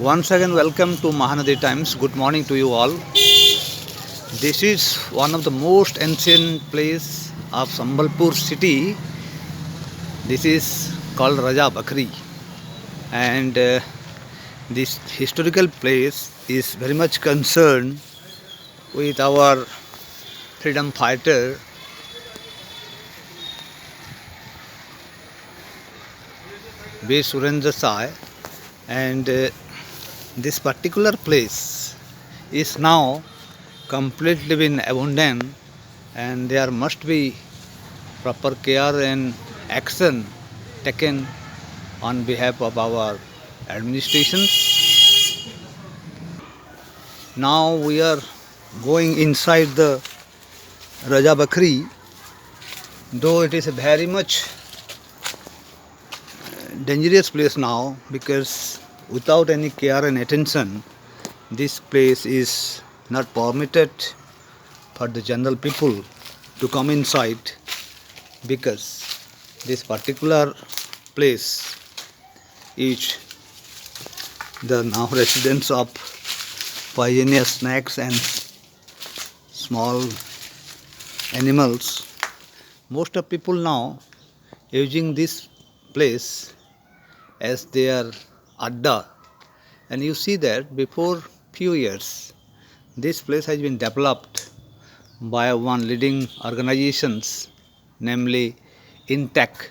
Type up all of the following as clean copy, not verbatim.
Once again, welcome to Mahanadi Times. Good morning to you all. This is one of the most ancient place of Sambalpur city. This is called Raja Bakri, and this historical place is very much concerned with our freedom fighter B. Surendra Sai, and this particular place is now completely been abandoned, and there must be proper care and action taken on behalf of our administrations. Now we are going inside the Raja Bakri, though it is a very much dangerous place now because without any care and attention, this place is not permitted for the general people to come inside because this particular place is the now residence of poisonous snakes and small animals. Most of people now using this place as their adda, and you see that before few years this place has been developed by one leading organizations, namely Intech,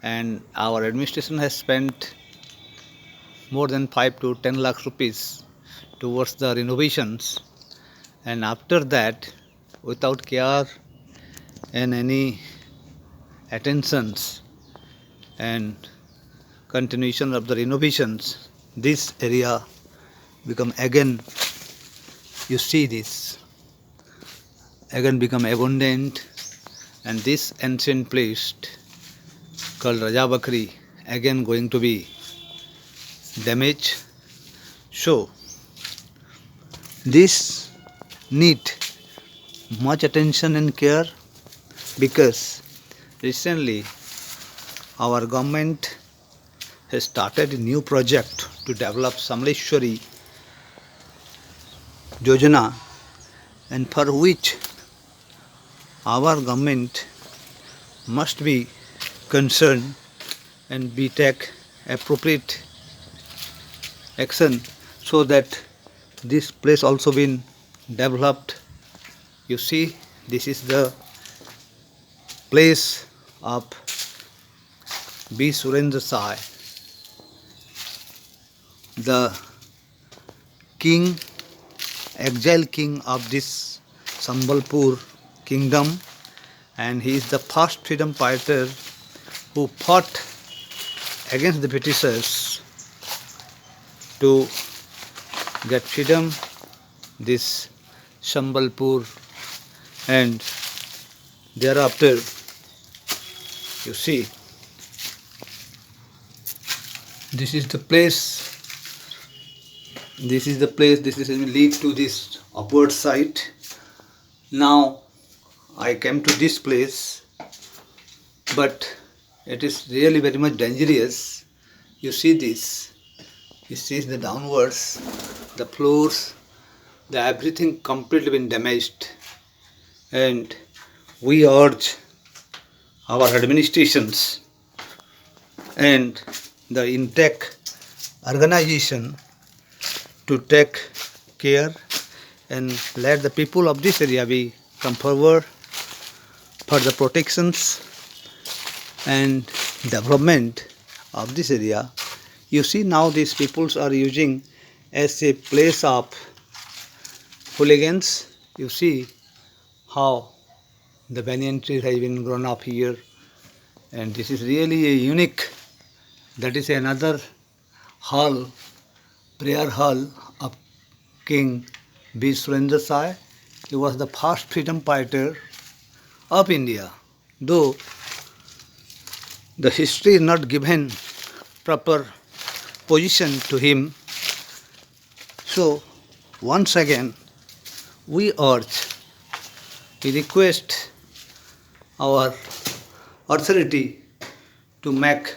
and our administration has spent more than 5 to 10 lakhs rupees towards the renovations, and after that, without care and any attentions and continuation of the renovations, this area become again, you see this again become abandoned, and this ancient place called Raja Bakri again going to be damaged. So this need much attention and care because recently our government has started a new project to develop Samleshwari Yojana, and for which our government must be concerned and be take appropriate action so that this place also been developed. You see, this is the place of B. Surendra Sai, the king, exile king of this Sambalpur kingdom, and he is the first freedom fighter who fought against the Britishers to get freedom, this Sambalpur, and thereafter you see this is the place, this is the place, this is lead to this upward side. Now I came to this place, but it is really very much dangerous. You see this, you see the downwards, the floors, the everything completely been damaged, and we urge our administrations and the Intech organization to take care and let the people of this area be come forward for the protections and development of this area. You see now these peoples are using as a place of hooligans. You see how the banyan tree has been grown up here, and this is really a unique, that is another hall, prayer hall of King B. Surendra Sai. He was the first freedom fighter of India, though the history is not given proper position to him. So once again we urge, we request our authority to make